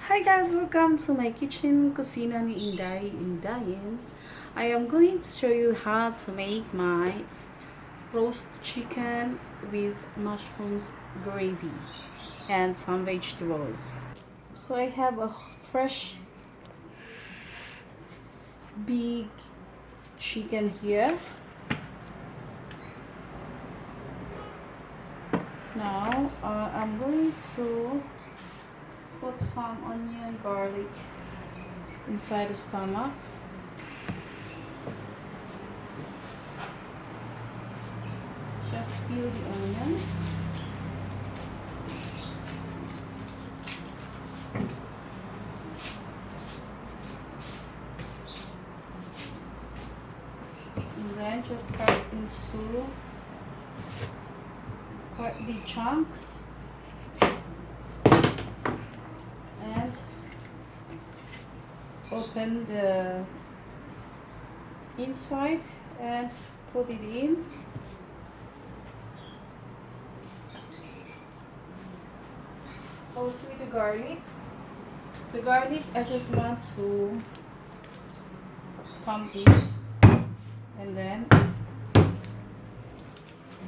Hi guys, welcome to my kitchen, Kusina ni Inday Indayin. I am going to show you how to make my roast chicken with mushrooms gravy and some vegetables. So I have a fresh big chicken here. Now I'm going to put some onion, garlic inside the stomach. Just peel the onions. And then just cut it into quite big chunks. And open the inside and put it in. Also with the garlic. The garlic, I just want to pump this and then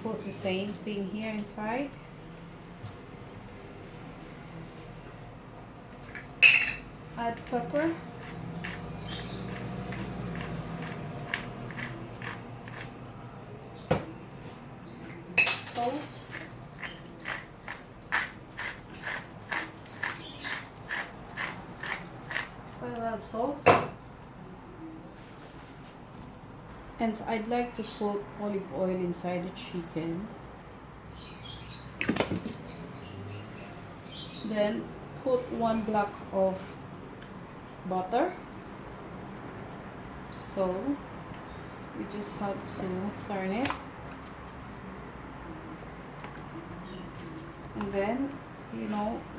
put the same thing here inside. Add pepper. Salt. Quite a lot of salt. And I'd like to put olive oil inside the chicken. Then put 1 block of butter. So we just have to turn it. And then,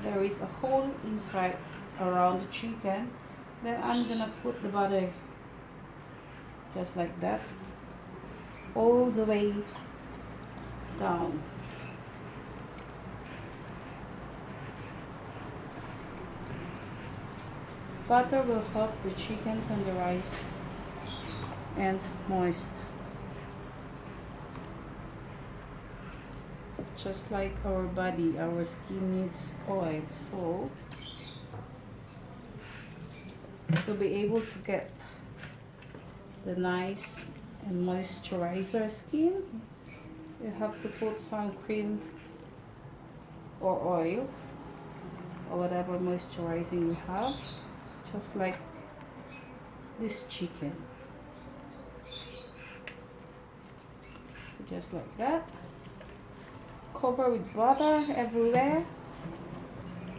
there is a hole inside around the chicken. Then I'm gonna put the butter just like that all the way down. Butter will help the chicken tenderize and moist, just like our body. Our skin needs oil, so to be able to get the nice and moisturizer skin, you have to put some cream or oil or whatever moisturizing you have, just like this chicken, just like that. Cover with butter everywhere.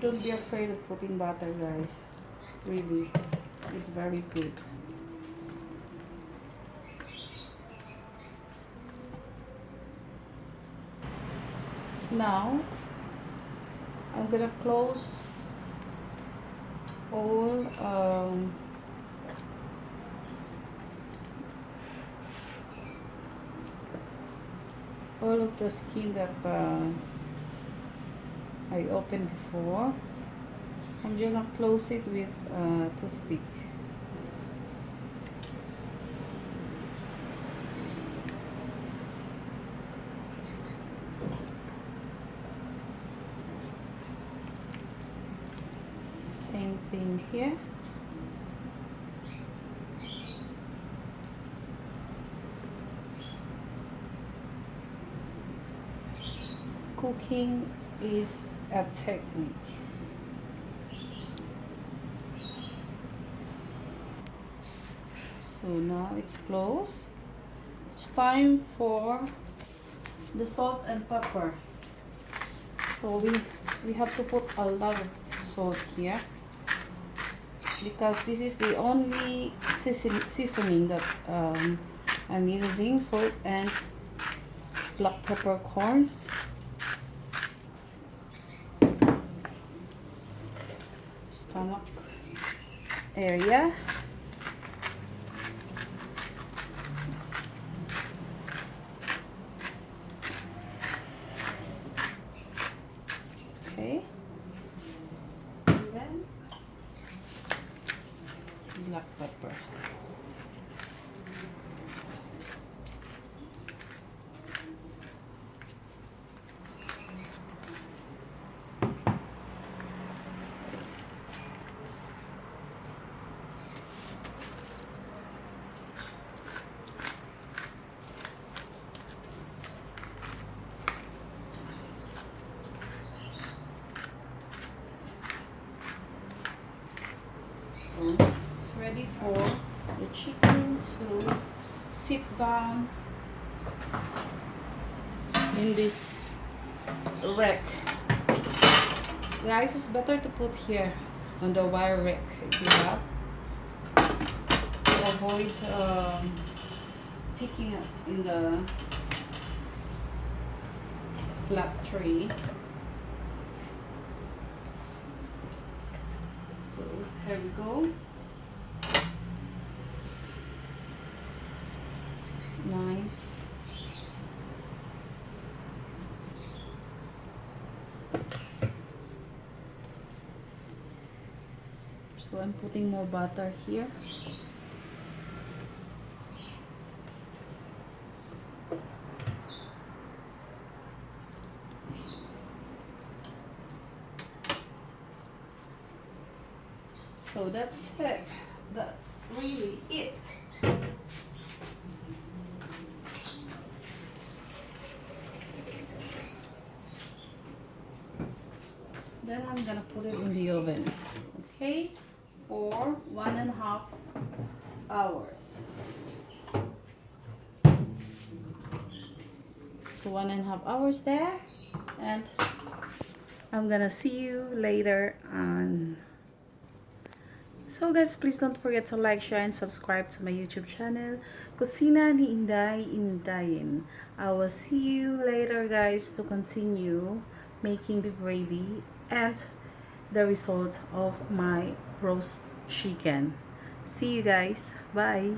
Don't be afraid of putting butter, guys. Really, it's very good. Now I'm gonna close all of the skin that I opened before. I'm just gonna close it with a toothpick. Same thing here. Cooking is a technique. So now it's closed. It's time for the salt and pepper. So we have to put a lot of salt here, because this is the only seasoning that I'm using, salt and black peppercorns. Stomach area. Okay. And then black pepper. So it's ready for the chicken to sit down in this rack. Guys, it's better to put here on the wire rack if you have, to avoid sticking up in the flat tray. So here we go. Nice. So I'm putting more butter here. So that's it. That's really it. Then I'm gonna put it in the oven, okay, for 1.5 hours. So 1.5 hours there, and I'm gonna see you later on. So guys, please don't forget to like, share, and subscribe to my YouTube channel, Kusina ni Inday Indayin. I will see you later guys to continue making the gravy and the result of my roast chicken. See you guys. Bye.